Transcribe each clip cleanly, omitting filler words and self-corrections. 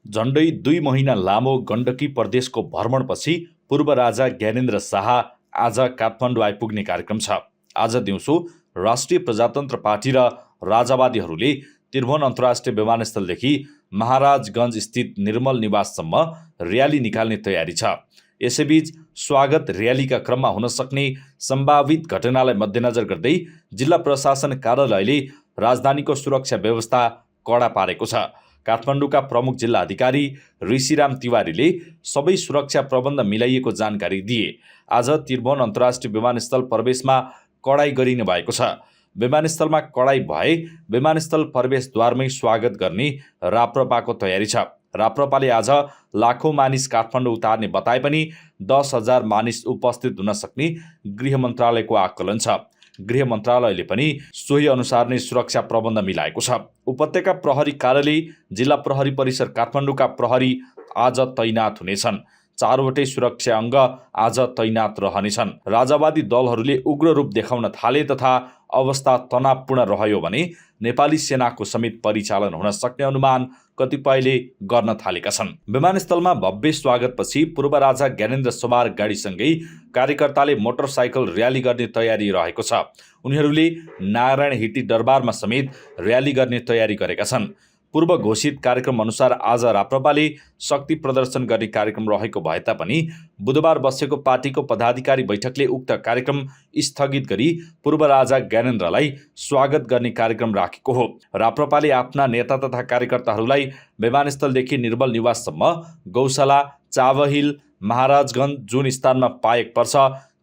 झण्डै 2 महिना लामो गण्डकी प्रदेशको भ्रमणपछि पूर्व राजा ज्ञानेन्द्र शाह आज काठमाडौँ आइपुग्ने कार्यक्रम छ। आज दिउँसो राष्ट्रिय प्रजातन्त्र पार्टी र राजावादीहरूले त्रिभुवन अन्तर्राष्ट्रिय विमानस्थलदेखि महाराजगञ्ज स्थित निर्मल निवाससम्म र्याली निकाल्ने तयारी छ। यसैबीच स्वागत र्यालीका क्रममा हुन सक्ने सम्भावित घटनालाई मध्यनजर गर्दै जिल्ला प्रशासन कार्यालयले राजधानीको सुरक्षा व्यवस्था कडा पारेको छ। काठमाडौँका प्रमुख जिल्ला अधिकारी ऋषिराम तिवारीले सबै सुरक्षा प्रबन्ध मिलाइएको जानकारी दिए। आज त्रिभुवन अन्तर्राष्ट्रिय विमानस्थल प्रवेशमा कडाई गरिने भएको छ। विमानस्थलमा कडाई भए विमानस्थल प्रवेशद्वारमै स्वागत गर्ने राप्रपाको तयारी छ। राप्रपाले आज लाखौँ मानिस काठमाडौँ उतार्ने बताए पनि 10,000 मानिस उपस्थित हुन सक्ने गृह मन्त्रालयको आकलन छ। गृह मन्त्रालयले पनि सोही अनुसार नै सुरक्षा प्रबन्ध मिलाएको छ। उपत्यका प्रहरी कार्यालय, जिल्ला प्रहरी परिसर काठमाडौँका प्रहरी आज तैनात हुनेछन्। 4वटै सुरक्षा अङ्ग आज तैनात रहनेछन्। राजावादी दलहरूले उग्र रूप देखाउन थाले तथा अवस्था तनावपूर्ण रह्यो भने नेपाली सेनाको समेत परिचालन हुन सक्ने अनुमान कतिपयले गर्न थालेका छन्। विमानस्थलमा भव्य स्वागतपछि पूर्व राजा ज्ञानेन्द्र सवार गाडीसँगै कार्यकर्ताले मोटरसाइकल र्याली गर्ने तयारी रहेको छ। उनीहरूले नारायण हिटी दरबारमा समेत र्याली गर्ने तयारी गरेका छन्। पूर्व घोषित कार्यक्रम अनुसार आज राप्रपाले शक्ति प्रदर्शन गर्ने कार्यक्रम रहेको भए तापनि बुधबार बसेको पार्टीको पदाधिकारी बैठकले उक्त कार्यक्रम स्थगित गरी पूर्व राजा ज्ञानेन्द्रलाई स्वागत गर्ने कार्यक्रम राखेको हो। राप्रपाले आफ्ना नेता तथा कार्यकर्ताहरूलाई विमानस्थलदेखि निर्मल निवाससम्म गौशाला, चावहिल, महाराजगञ्ज जुन स्थानमा पाएक पर्छ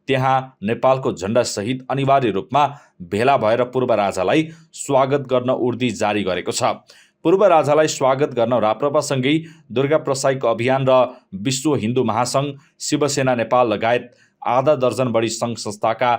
त्यहाँ नेपालको झण्डा सहित अनिवार्य रूपमा भेला भएर पूर्व राजालाई स्वागत गर्न उर्दी जारी गरेको छ। पूर्व राजालाई स्वागत गर्न राप्रपासँगै दुर्गा प्रसाईको अभियान र विश्व हिन्दू महासङ्घ, शिवसेना नेपाल लगायत आधा दर्जन बढी सङ्घ संस्थाका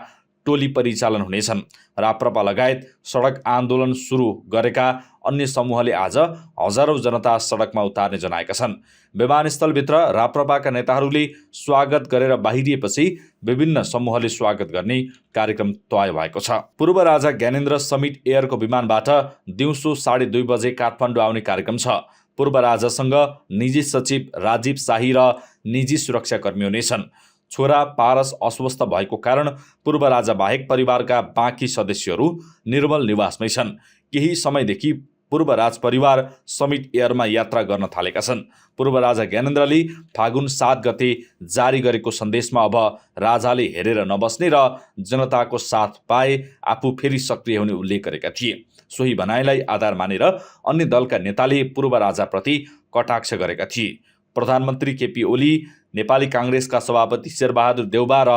टोली परिचालन हुनेछन्। राप्रपा लगायत सडक आन्दोलन सुरु गरेका अन्य समूहले आज हजारौं जनता सडकमा उतार्ने जनाएका छन्। विमानस्थलभित्र राप्रपाका नेताहरूले स्वागत गरेर बाहिरिएपछि विभिन्न समूहले स्वागत गर्ने कार्यक्रम तय भएको छ। पूर्व राजा ज्ञानेन्द्र समिट एयरको विमानबाट दिउँसो 2:30 बजे काठमाडौँ आउने कार्यक्रम छ। पूर्व राजासँग निजी सचिव राजीव शाही र निजी सुरक्षाकर्मी हुनेछन्। छोरा पारस अस्वस्थ भएको कारण पूर्व राजा बाहेक परिवारका बाँकी सदस्यहरू निर्मल निवासमै छन्। केही समयदेखि पूर्व राज परिवार समिट एयरमा यात्रा गर्न थालेका छन्। पूर्व राजा ज्ञानेन्द्रले फागुन 7 गते जारी गरेको सन्देशमा अब राजाले हेरेर नबस्ने र जनताको साथ पाए आफू फेरि सक्रिय हुने उल्लेख गरेका थिए। सोही भनाइलाई आधार मानेर अन्य दलका नेताले पूर्व राजाप्रति कटाक्ष गरेका थिए। प्रधानमन्त्री केपी ओली, नेपाली काङ्ग्रेसका सभापति शेरबहादुर देउबा र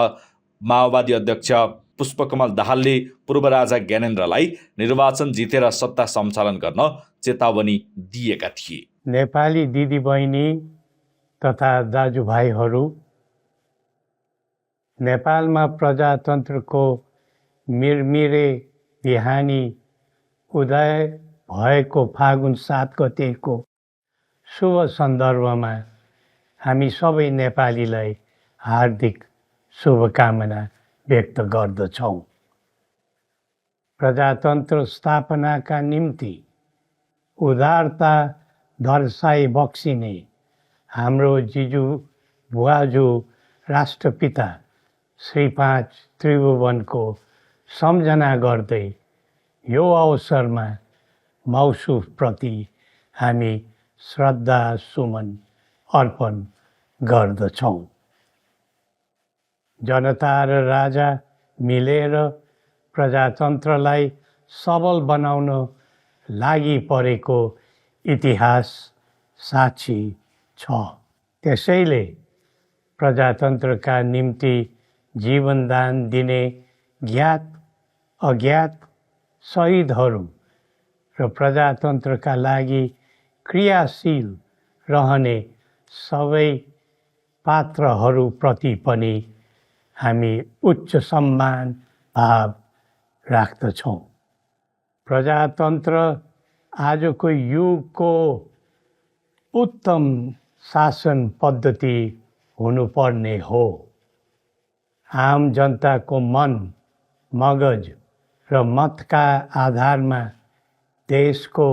माओवादी अध्यक्ष पुष्पकमल दाहालले पूर्व राजा ज्ञानेन्द्रलाई निर्वाचन जितेर सत्ता सञ्चालन गर्न चेतावनी दिएका थिए। नेपाली दिदीबहिनी तथा दाजुभाइहरू, नेपालमा प्रजातन्त्रको मिरमिरे बिहानी उदय भएको फागुन 7 गतेको शुभ सन्दर्भमा हामी सबै नेपालीलाई हार्दिक शुभकामना व्यक्त गर्दछौँ। प्रजातन्त्र स्थापनाका निम्ति उदारता दर्शाइ बक्सिने हाम्रो जिजु बुवाजु राष्ट्रपिता श्री 5 त्रिभुवनको सम्झना गर्दै यो अवसरमा मौसुफप्रति हामी श्रद्धा सुमन अर्पण गर्दछौँ। जनता र राजा मिलेर प्रजातन्त्रलाई सबल बनाउन लागि परेको इतिहास साक्षी छ। त्यसैले प्रजातन्त्रका निम्ति जीवनदान दिने ज्ञात अज्ञात शहीदहरू र प्रजातन्त्रका लागि क्रियाशील रहने सबै पात्रहरूप्रति पनि हामी उच्च सम्मान भाव राख्दछौँ। प्रजातन्त्र आजको युगको उत्तम शासन पद्धति हुनुपर्ने हो। आम जनताको मन, मगज र मतका आधारमा देशको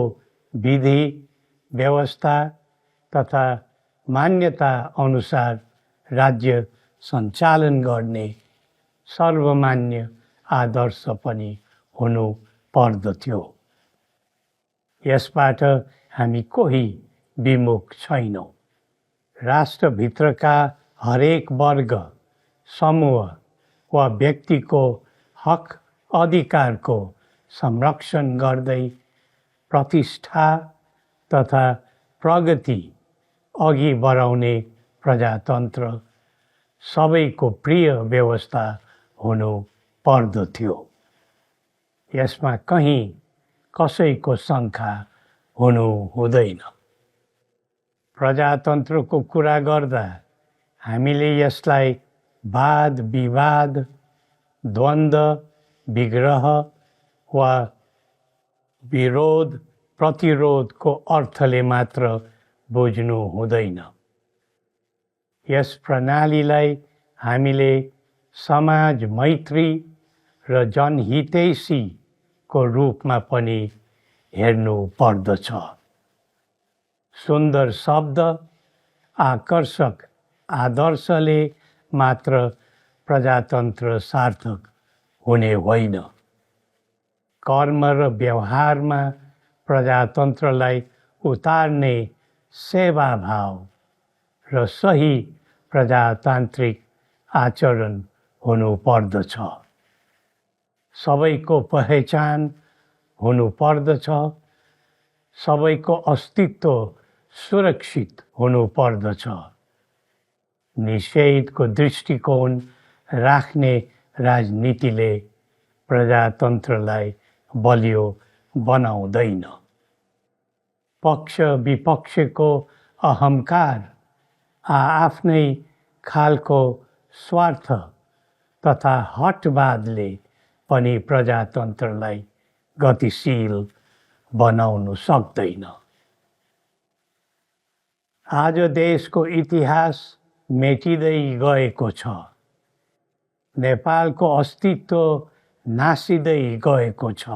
विधि व्यवस्था, तथा मान्यता अनुसार राज्य सञ्चालन गर्ने सर्वमान्य आदर्श पनि हुनु पर्दथ्यो। यसबाट हामी कोही विमुख छैनौँ। राष्ट्रभित्रका हरेक वर्ग, समूह वा व्यक्तिको हक अधिकारको संरक्षण गर्दै प्रतिष्ठा तथा प्रगति अघि बढाउने प्रजातन्त्र सबैको प्रिय व्यवस्था हुनु पर्दथ्यो। यसमा कहीँ कसैको शङ्का हुनु हुँदैन। प्रजातन्त्रको कुरा गर्दा हामीले यसलाई वाद विवाद, द्वन्द्व, विग्रह वा विरोध प्रतिरोधको अर्थले मात्र बुझ्नु हुँदैन। यस प्रणालीलाई हामीले समाज मैत्री र जनहितैषीको रूपमा पनि हेर्नु पर्दछ। सुन्दर शब्द, आकर्षक आदर्शले मात्र प्रजातन्त्र सार्थक हुने होइन। कर्म र व्यवहारमा प्रजातन्त्रलाई उतार्ने सेवाभाव र सही प्रजातान्त्रिक आचरण हुनु पर्दछ। सबैको पहिचान हुनु पर्दछ। सबैको अस्तित्व सुरक्षित हुनु पर्दछ। निषेधको दृष्टिकोण राख्ने राजनीतिले प्रजातन्त्रलाई बलियो बनाउँदैन। पक्ष विपक्षको अहङ्कार आफ्नै खालको स्वार्थ तथा हटवादले पनि प्रजातन्त्रलाई गतिशील बनाउनु सक्दैन। आज देशको इतिहास मेटिँदै गएको छ। नेपालको अस्तित्व नासिँदै गएको छ।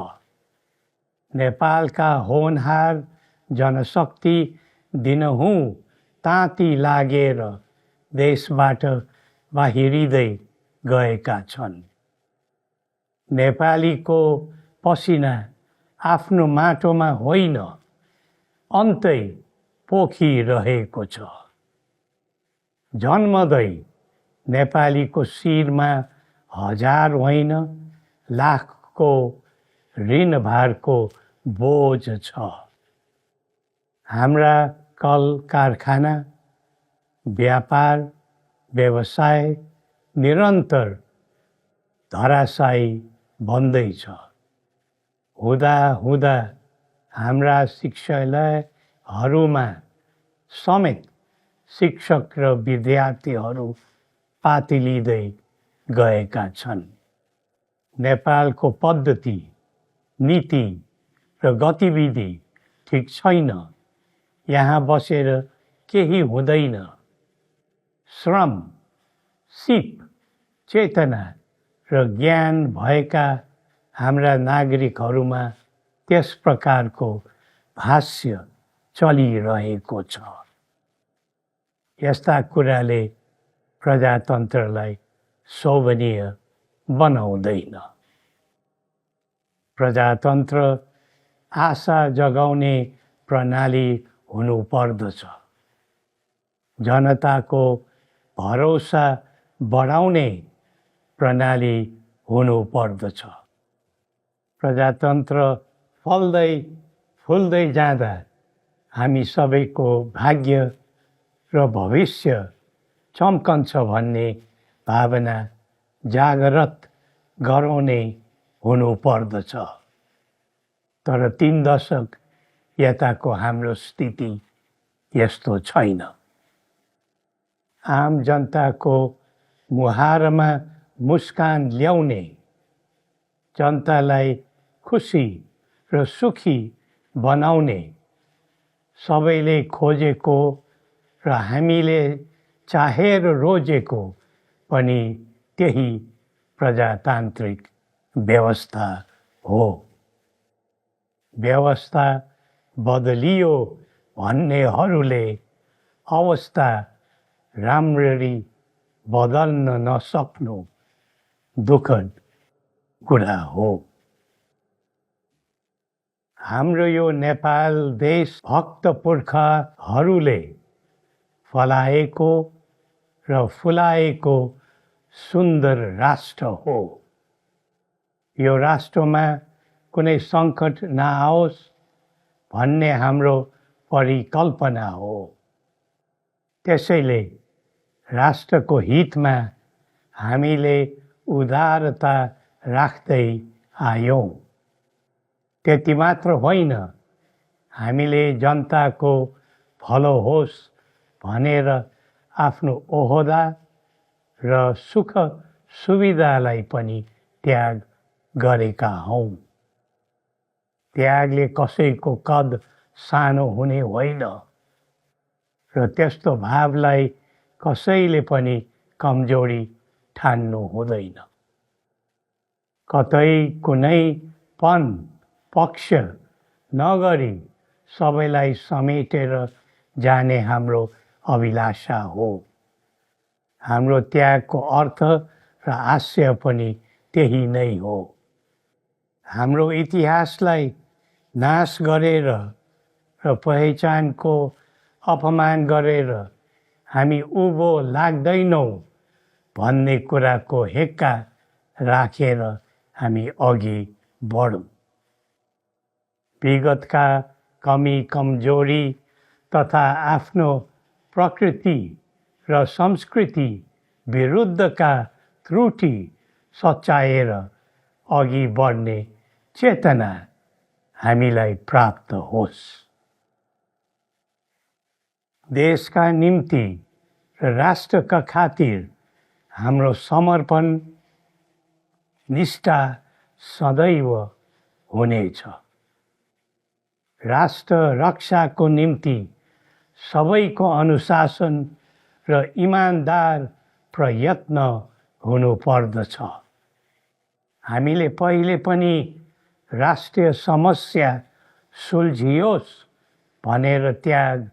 नेपालका होनहार जनशक्ति दिनहुँ ताती लागेर देशबाट बाहिरिँदै गएका छन्। नेपालीको पसिना आफ्नो माटोमा होइन, अन्तै पोखिरहेको छ। जन्मदै नेपालीको शिरमा हजार होइन, लाखको ऋणभारको बोझ छ। हाम्रा कल कारखाना, व्यापार व्यवसाय निरन्तर धराशायी बन्दैछ। हुँदा हुँदा हाम्रा शिक्षालयहरूमा समेत शिक्षक र विद्यार्थीहरू पातिलिँदै गएका छन्। नेपालको पद्धति, नीति र गतिविधि ठिक छैन। यहाँ बसेर केही हुँदैन। श्रम, सिप, चेतना र ज्ञान भएका हाम्रा नागरिकहरूमा त्यस प्रकारको भाष्य चलिरहेको छ। यस्ता कुराले प्रजातन्त्रलाई शोभनीय बनाउँदैन। प्रजातन्त्र आशा जगाउने प्रणाली हुनु पर्दछ। जनताको भरोसा बढाउने प्रणाली हुनु पर्दछ। प्रजातन्त्र फल्दै फुल्दै जाँदा हामी सबैको भाग्य र भविष्य चम्कन्छ भन्ने भावना जागृत गराउने हुनु पर्दछ। तर 3 दशक यताको हाम्रो स्थिति यस्तो छैन। आम जनताको मुहारमा मुस्कान ल्याउने, जनतालाई खुसी र सुखी बनाउने, सबैले खोजेको र हामीले चाहेर रोजेको पनि त्यही प्रजातान्त्रिक व्यवस्था हो। व्यवस्था बदलियो भन्नेहरूले अवस्था राम्ररी बदल्न नसक्नु दुःखद कुरा हो। हाम्रो यो नेपाल देश भक्त पुर्खाहरूले फलाएको र फुलाएको सुन्दर राष्ट्र हो। यो राष्ट्रमा कुनै सङ्कट नआओस् भन्ने हाम्रो परिकल्पना हो। त्यसैले राष्ट्रको हितमा हामीले उदारता राख्दै आयौँ। त्यति मात्र होइन, हामीले जनताको भलो होस् भनेर आफ्नो ओहदा र सुख सुविधालाई पनि त्याग गरेका हौँ। त्यागले कसैको कद सानो हुने होइन र त्यस्तो भावलाई कसैले पनि कमजोरी ठान्नु हुँदैन। कतै कुनै पक्ष नगरी सबैलाई समेटेर जाने हाम्रो अभिलाषा हो। हाम्रो त्यागको अर्थ र आशय पनि त्यही नै हो। हाम्रो इतिहासलाई नाश गरेर र पहिचानको अपमान गरेर हामी उँभो लाग्दैनौँ भन्ने कुराको हेक्का राखेर हामी अघि बढौँ। विगतका कमी कमजोरी तथा आफ्नो प्रकृति र संस्कृति विरुद्धका त्रुटि सच्याएर अघि बढ्ने चेतना हामीलाई प्राप्त होस्। देशका निम्ति र राष्ट्रका खातिर हाम्रो समर्पण निष्ठा सदैव हुनेछ। राष्ट्र रक्षाको निम्ति सबैको अनुशासन र इमानदार प्रयत्न हुनुपर्दछ। हामीले पहिले पनि राष्ट्रिय समस्या सुल्झियोस् भनेर त्याग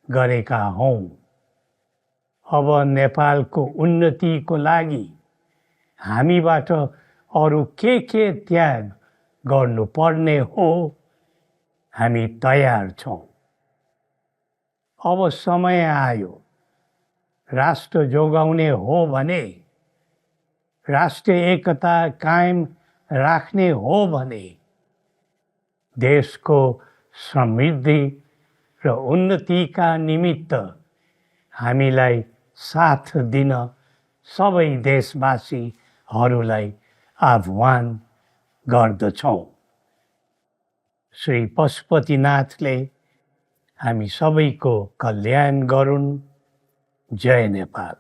गरेका हौँ। अब नेपालको उन्नतिको लागि हामीबाट अरू के त्याग गर्नुपर्ने हो, हामी तयार छौँ। अब समय आयो। राष्ट्र जोगाउने हो भने, राष्ट्रिय एकता कायम राख्ने हो भने, देशको समृद्धि र उन्नतिका निमित्त हामीलाई साथ दिन सबै देशवासीहरूलाई आह्वान गर्दछौँ। श्री पशुपतिनाथले हामी सबैको कल्याण गरून्। जय नेपाल।